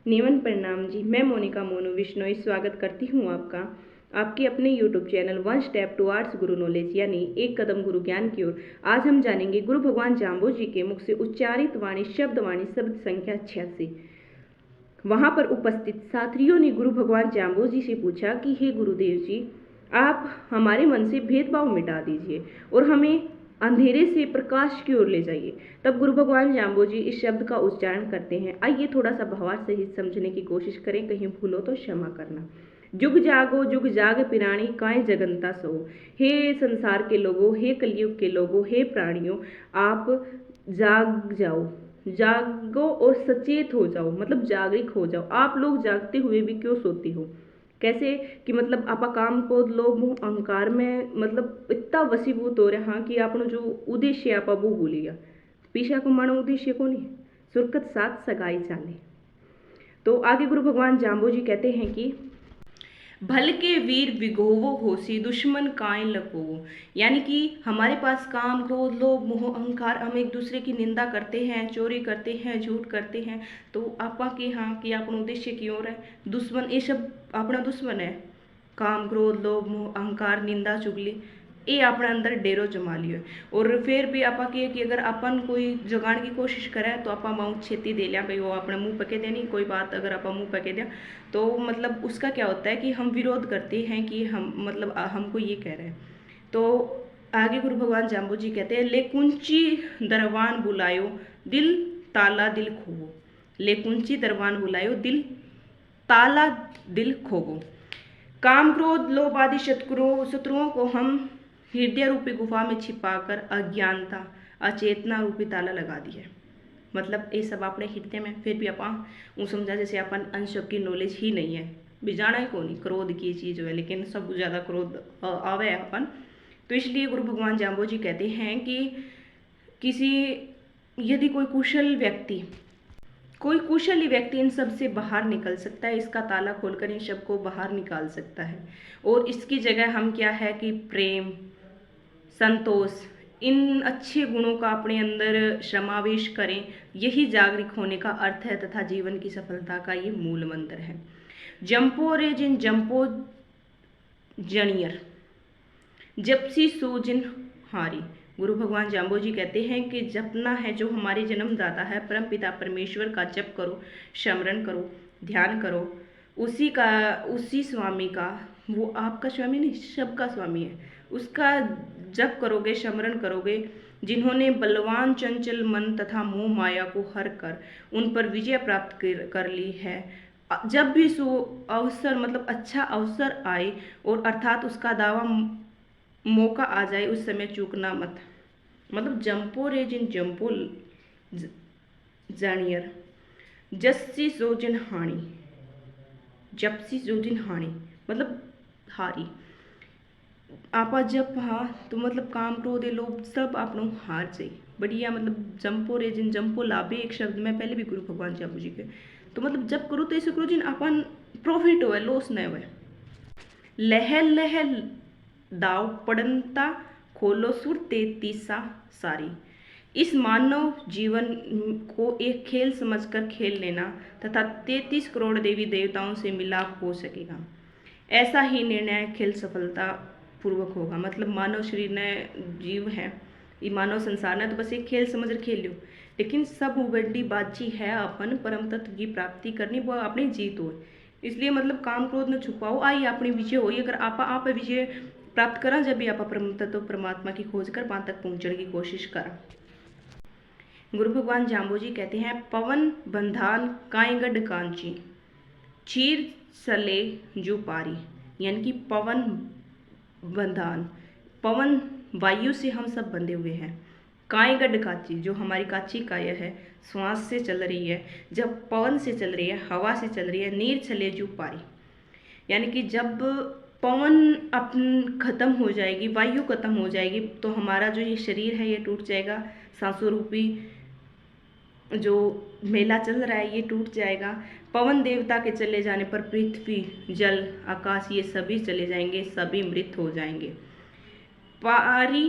नियमन प्रणाम जी। मैं मोनिका मोनू विश्नोई स्वागत करती हूँ आपका आपके अपने YouTube channel one step towards गुरु नॉलेज यानी एक कदम गुरु ज्ञान की ओर। आज हम जानेंगे गुरु भगवान जाम्बो जी के मुख से उच्चारित वाणी शब्द संख्या 86। वहां पर उपस्थित साथियों ने गुरु भगवान जाम्बो जी से पूछा कि हे गुरुदेव जी, आप हमारे मन से भेदभाव मिटा दीजिए और हमें अंधेरे से प्रकाश की ओर ले जाइए। तब गुरु भगवान जाम्बो जी इस शब्द का उच्चारण करते हैं। आइए थोड़ा सा भावार्थ सहित समझने की कोशिश करें, कहीं भूलो तो क्षमा करना। जुग जाग पिराणी काय जगंता सो। हे संसार के लोगों, हे कलयुग के लोगों, हे प्राणियों, आप जाग जाओ, जागो और सचेत हो जाओ, मतलब जागृत हो जाओ। आप लोग जागते हुए भी क्यों सोते हो? कैसे कि मतलब आपा काम को लोग मोह अहंकार में मतलब इतना वसीभूत हो रहा कि आपनो जो उद्देश्य आपा वो भूल गया। पीछा को मानो उद्देश्य को नहीं, सुरकत साथ सगाई चाले। तो आगे गुरु भगवान जाम्बो जी कहते हैं कि भल के वीर विगोवो होसी दुश्मन काय लकोवो। यानी कि हमारे पास काम क्रोध लोभ मोह अहंकार, हम एक दूसरे की निंदा करते हैं, चोरी करते हैं, झूठ करते हैं, तो आपा के हाँ कि अपना उद्देश्य की ओर है। दुश्मन ये सब अपना दुश्मन है। काम क्रोध लोभ मोह अहंकार निंदा चुगली ये अपने अंदर डेरो जमा लियो। और फिर भी आपा के कि अगर अपन कोई जगाने की कोशिश करे तो आपा माउथ छेती दे लिया भाई, वो अपने मुंह पके दे नहीं कोई बात। अगर आपा मुंह पके दिया तो मतलब उसका क्या होता है कि हम विरोध करते हैं कि हम मतलब हमको ये कह रहे हैं। तो आगे गुरु भगवान जाम्बो जी कहते हैं, ले कुंची दरवान बुलायो दिल ताला दिल खोवो। ले कुंची दरवान बुलायो दिल ताला दिल खोवो। काम क्रोध लोभ आदि शत्रुओं को हम हृदय रूपी गुफा में छिपाकर अज्ञानता अचेतना रूपी ताला लगा दिया। मतलब ये सब अपने हृदय में, फिर भी अपन वो समझा जैसे अपन अंश की नॉलेज ही नहीं है, बिजाना है को नहीं क्रोध की चीज है, लेकिन सब ज़्यादा क्रोध आवे है अपन। तो इसलिए गुरु भगवान जाम्बो जी कहते हैं कि किसी यदि कोई कुशली व्यक्ति इन सब से बाहर निकल सकता है, इसका ताला खोलकर इन सब को बाहर निकाल सकता है। और इसकी जगह हम क्या है कि प्रेम संतोष इन अच्छे गुणों का अपने अंदर समावेश करें। यही जागरूक होने का अर्थ है तथा जीवन की सफलता का ये मूल मंत्र है। जंपो रे जिन जंपो जनियर जपसी सो जिन हारी। गुरु भगवान जाम्बो जी कहते हैं कि जपना है जो हमारे जन्मदाता है परम पिता परमेश्वर का जप करो, स्मरण करो, ध्यान करो, उसी स्वामी का, वो आपका स्वामी नहीं सबका स्वामी है, उसका जप करोगे, स्मरण करोगे, जिन्होंने बलवान चंचल मन तथा मोह माया को हर कर उन पर विजय प्राप्त कर ली है। जब भी सो अवसर मतलब अच्छा अवसर आए और अर्थात उसका दावा मौका आ जाए उस समय चूकना मत। मतलब जंपो रे जिन जंपो जानियर जस्सी सो जिन हानि जपसी सो जिन हानि, मतलब हारी। आपा जब हाँ तो मतलब काम क्रोध लोभ सब आप लोग हार जाए बढ़िया। मतलब जंपो रे जिन जंपो लाभे एक शब्द में पहले भी गुरु भगवान जाम्बो जी के, तो मतलब जब करो तो ऐसे करो जिन अपन प्रॉफिट हो लॉस न हो। लहल लहल दाव पड़नता खोलो सुर तेतीसा सारी। इस मानव जीवन को एक खेल समझकर खेल लेना तथा 33 करोड़ देवी देवताओं से मिलाप हो सकेगा। ऐसा ही निर्णय खेल सफलता पूर्वक होगा। मतलब मानव शरीर ने जीव है, ये मानव संसार ने तो बस एक खेल समझ कर खेल लो, लेकिन सब बड़ी बातची है अपन परम तत्व की प्राप्ति करनी, वो अपनी जीत हो। इसलिए मतलब काम क्रोध न छुपाओ, आई अपनी विजय हो। अगर आप विजय प्राप्त करा जब भी आप परम तत्व परमात्मा की खोज कर वहां तक पहुंचने की कोशिश करा। गुरु भगवान जाम्बो जी कहते हैं, पवन बंधान कायगढ़ कांची चीर सले जो पारी। यानी कि पवन बंधान, पवन वायु से हम सब बंधे हुए हैं। कायगढ़ काची जो हमारी काची काया है, श्वास से चल रही है, जब पवन से चल रही है, हवा से चल रही है। नीर चले जो पारी, यानी कि जब पवन अपन खत्म हो जाएगी, वायु खत्म हो जाएगी, तो हमारा जो ये शरीर है ये टूट जाएगा। सांसों रूपी जो मेला चल रहा है ये टूट जाएगा। पवन देवता के चले जाने पर पृथ्वी जल आकाश ये सभी चले जाएंगे, सभी मृत हो जाएंगे। पारी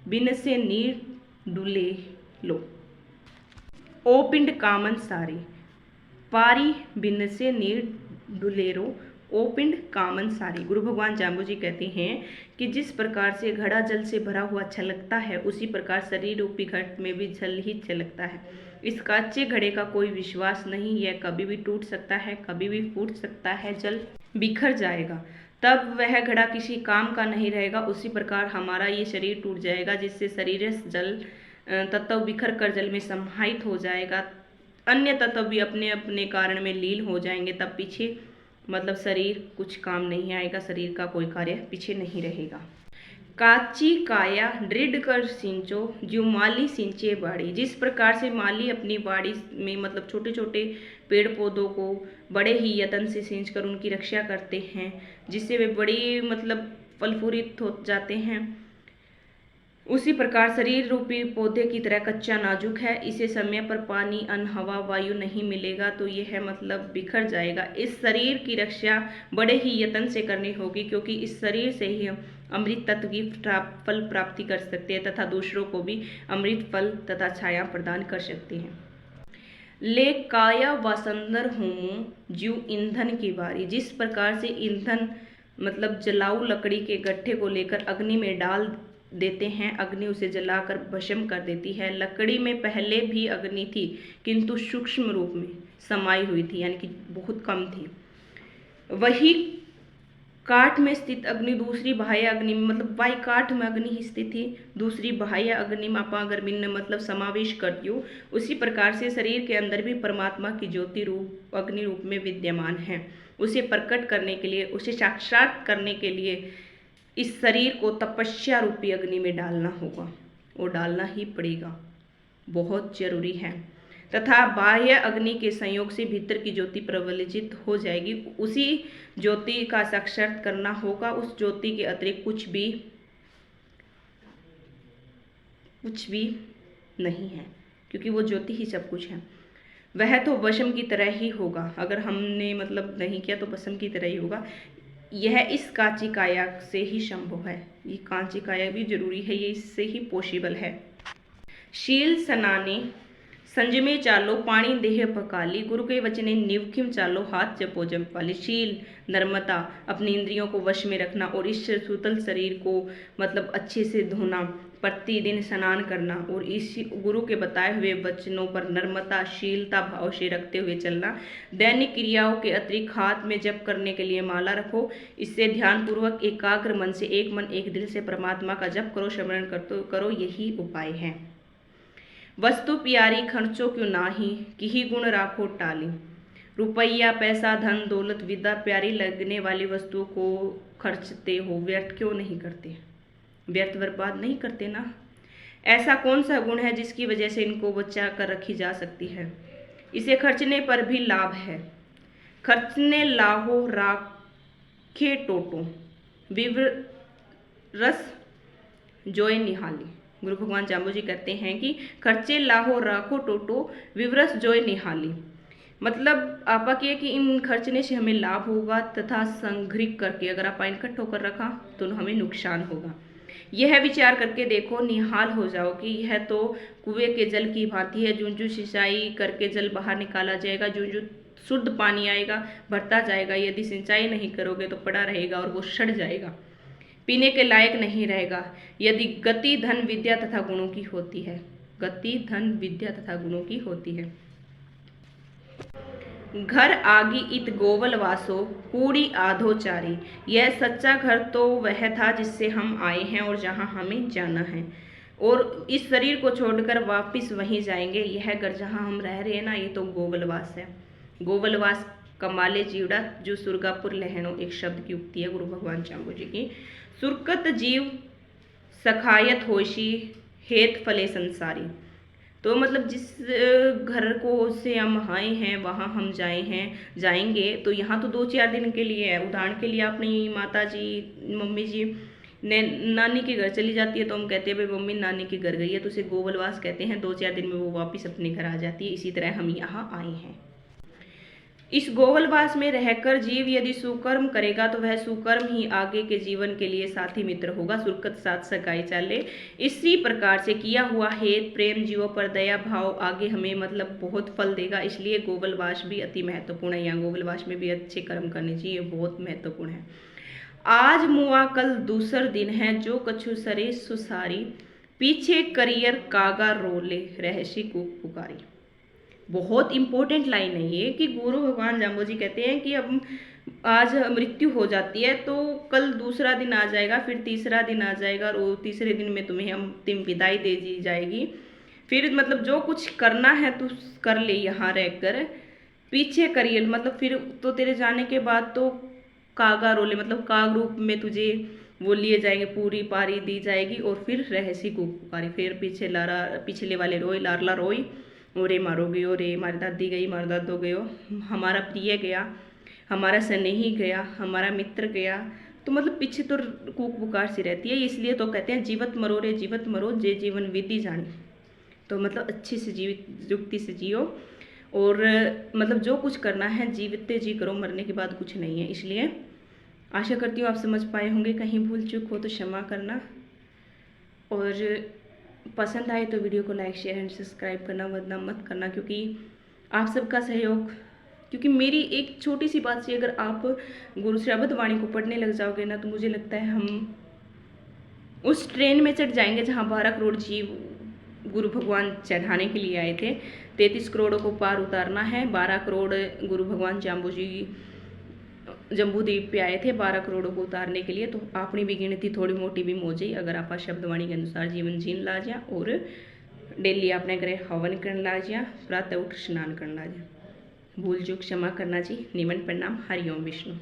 बिन से नीर डुले लो ओ पिंड कामन सारी। पारी बिन से नीर डुलेरो ओपिंड कामन सारी। गुरु भगवान जाम्बू जी कहते हैं कि जिस प्रकार से घड़ा जल से भरा हुआ छलकता है, उसी प्रकार शरीर रूपी घट में भी जल ही छलकता है। इस कांचे घड़े का कोई विश्वास नहीं, यह कभी भी टूट सकता है, कभी भी फूट सकता है, जल बिखर जाएगा, तब वह घड़ा किसी काम का नहीं रहेगा। उसी प्रकार हमारा ये शरीर टूट जाएगा, जिससे शरीर जल तत्व बिखर कर जल में समाहित हो जाएगा, अन्य तत्व भी अपने अपने कारण में लीन हो जाएंगे, तब पीछे मतलब शरीर कुछ काम नहीं आएगा, शरीर का कोई कार्य पीछे नहीं रहेगा। काची काया दृढ़ कर सिंचो जो माली सिंचे बाड़ी। जिस प्रकार से माली अपनी बाड़ी में मतलब छोटे छोटे पेड़ पौधों को बड़े ही यत्न से सींच कर उनकी रक्षा करते हैं, जिससे वे बड़ी मतलब फलफूरित हो जाते हैं, उसी प्रकार शरीर रूपी पौधे की तरह कच्चा नाजुक है। इसे समय पर पानी, अन्न, हवा, वायु नहीं मिलेगा तो यह मतलब बिखर जाएगा। इस शरीर की रक्षा बड़े ही यत्न से करनी होगी, क्योंकि इस शरीर से ही हम अमृत तत्व की फल प्राप्ति कर सकते हैं तथा दूसरों को भी अमृत फल तथा छाया प्रदान कर सकते हैं। ले काया वसंदर होमो ज्यू ईंधन की बारी। जिस प्रकार से ईंधन मतलब जलाऊ लकड़ी के गट्ठे को लेकर अग्नि में डाल देते हैं, अग्नि उसे जलाकर भस्म कर देती है। लकड़ी में पहले भी अग्नि थी, किंतु सूक्ष्म रूप में समाई हुई थी, यानी कि बहुत कम थी। वही काठ में स्थित अग्नि दूसरी बाह्य अग्नि में मतलब बाई काठ में अग्नि ही स्थित थी, दूसरी बाह्य अग्नि में आप अगर भिन्न मतलब समावेश कर दियो, उसी प्रकार से शरीर के अंदर भी परमात्मा की ज्योति रूप अग्नि रूप में विद्यमान है। उसे प्रकट करने के लिए, उसे साक्षात करने के लिए इस शरीर को तपस्या रूपी अग्नि में डालना होगा, और डालना ही पड़ेगा, बहुत जरूरी है। तथा बाह्य अग्नि के संयोग से भीतर की ज्योति प्रज्वलित हो जाएगी, उसी ज्योति का साक्षात करना होगा। उस ज्योति के अतिरिक्त कुछ भी नहीं है, क्योंकि वो ज्योति ही सब कुछ है। वह तो भस्म की तरह ही होगा, अगर हमने मतलब नहीं किया तो भस्म की तरह ही होगा। यह इस कांची काया से ही संभव है, ये कांची काया भी जरूरी है, ये इससे ही पॉसिबल है। शील सनाने संजमे चालो पानी देह पकाली। गुरु के वचने निवखिम चालो हाथ जपो जपवाली। शील नर्मता, अपनी इंद्रियों को वश में रखना और इस सुतल शरीर को मतलब अच्छे से धोना, प्रतिदिन स्नान करना और इस गुरु के बताए हुए वचनों पर नर्मता शीलता भाव से रखते हुए चलना। दैनिक क्रियाओं के अतिरिक्त हाथ में जप करने के लिए माला रखो। इससे ध्यानपूर्वक एकाग्र मन से एक मन एक दिल से परमात्मा का जप करो, स्मरण करो, यही उपाय है। वस्तु प्यारी खर्चो क्यों नाही, किही गुण राखो टाली। रुपया, पैसा, धन, दौलत, विद्या प्यारी लगने वाली वस्तुओं को खर्चते हो, व्यर्थ क्यों नहीं करते, व्यर्थ बर्बाद नहीं करते ना। ऐसा कौन सा गुण है जिसकी वजह से इनको बचा कर रखी जा सकती है। इसे खर्चने पर भी लाभ है। खर्चने लाहो राखे टोटो, विवरस जोय निहाली। गुरु भगवान जाम्बू जी कहते हैं कि खर्चे लाहो राखो टोटो विवरस जोय निहाली। मतलब आपा किए कि इन खर्चने से हमें लाभ होगा तथा संग्रहित करके अगर आप इकट्ठ होकर रखा तो हमें नुकसान होगा। यह विचार करके देखो, निहाल हो जाओ कि यह तो कुएं के जल की भांति है, जो सिंचाई करके जल बाहर निकाला जाएगा, जो शुद्ध पानी आएगा भरता जाएगा। यदि सिंचाई नहीं करोगे तो पड़ा रहेगा और वो सड़ जाएगा, पीने के लायक नहीं रहेगा। यदि गति धन विद्या तथा गुणों की होती है, गति धन विद्या तथा गुणों की होती है। घर आगी इत गोवल वासो कूड़ी आधोचारी। यह सच्चा घर तो वह था जिससे हम आए हैं और जहां हमें जाना है, और इस शरीर को छोड़कर वापिस वहीं जाएंगे। यह घर जहां हम रह रहे हैं ना, ये तो गोवलवास है। गोवलवास कमाले जीवड़ा जो सुरगापुर लहनो, एक शब्द की उक्ति है गुरु भगवान जाम्बू जी की। सुरकत जीव सखायत होशी हेत फले संसारी। तो मतलब जिस घर को से हम आए हैं वहाँ हम जाएंगे तो यहाँ तो 2-4 दिन के लिए है। उदाहरण के लिए अपनी माता जी मम्मी जी ने नानी के घर चली जाती है तो हम कहते हैं भाई मम्मी नानी के घर गई है, तो उसे गोवलवास कहते हैं। 2-4 दिन में वो वापस अपने घर आ जाती है। इसी तरह हम यहाँ आए हैं। इस गोवलवास में रहकर जीव यदि सुकर्म करेगा तो वह सुकर्म ही आगे के जीवन के लिए साथी मित्र होगा। सुरकत साथ सगाई चाले। इसी प्रकार से किया हुआ हेत प्रेम, जीवों पर दया भाव आगे हमें मतलब बहुत फल देगा। इसलिए गोवलवास भी अति महत्वपूर्ण है। यहाँ गोवलवास में भी अच्छे कर्म करने चाहिए, बहुत महत्वपूर्ण है। आज मुआ कल दूसर दिन है, जो कछु सरे सुसारी, पीछे करियर कागा रोले, रहसी कूक पुकारी। बहुत इंपॉर्टेंट लाइन है ये कि गुरु भगवान जाम्बो जी कहते हैं कि अब आज मृत्यु हो जाती है तो कल दूसरा दिन आ जाएगा, फिर तीसरा दिन आ जाएगा और तीसरे दिन में तुम्हें अंतिम विदाई दे दी जाएगी। फिर मतलब जो कुछ करना है तू कर ले यहाँ रहकर, पीछे करिए मतलब फिर तो तेरे जाने के बाद तो कागा रोले मतलब काग रूप में तुझे वो लिए जाएंगे, पूरी पारी दी जाएगी और फिर रहसी को पुकारी। फिर पीछे लारा पिछले वाले रोए, लारला रोई, ओरे मारो गयो रे, हमारी दादी गई, हमारा दादो गयो, हमारा प्रिय गया, हमारा स्नेही गया, हमारा मित्र गया। तो मतलब पीछे तो कूक पुकार सी रहती है। इसलिए तो कहते हैं जीवत मरो रे जीवत मरो, जे जीवन विधि जानी। तो मतलब अच्छे से जीवित युक्ति से जियो और मतलब जो कुछ करना है जीवित जी करो, मरने के बाद कुछ नहीं है। इसलिए आशा करती हूँ आप समझ पाए होंगे, कहीं भूल चूक हो तो क्षमा करना और पसंद आए तो वीडियो को लाइक शेयर एंड सब्सक्राइब करना वरना मत करना, क्योंकि आप सबका सहयोग, क्योंकि मेरी एक छोटी सी बात से अगर आप गुरु श्रबद वाणी को पढ़ने लग जाओगे ना तो मुझे लगता है हम उस ट्रेन में चढ़ जाएंगे जहाँ 12 करोड़ जीव गुरु भगवान चढ़ाने के लिए आए थे। 33 करोड़ों को पार उतारना है। 12 करोड़ गुरु भगवान जाम्बो जी जम्बूद्वीप पे आए थे 12 करोड़ों को उतारने के लिए। तो अपनी भी गिनती थोड़ी मोटी भी मोजी अगर आप शब्दवाणी के अनुसार जीवन जीन लाजा और डेली आपने करे हवन कर लाजा, प्रातः उठ स्नान कर लाजा। भूल चूक क्षमा करना जी। निमन प्रणाम। हरिओम विष्णु।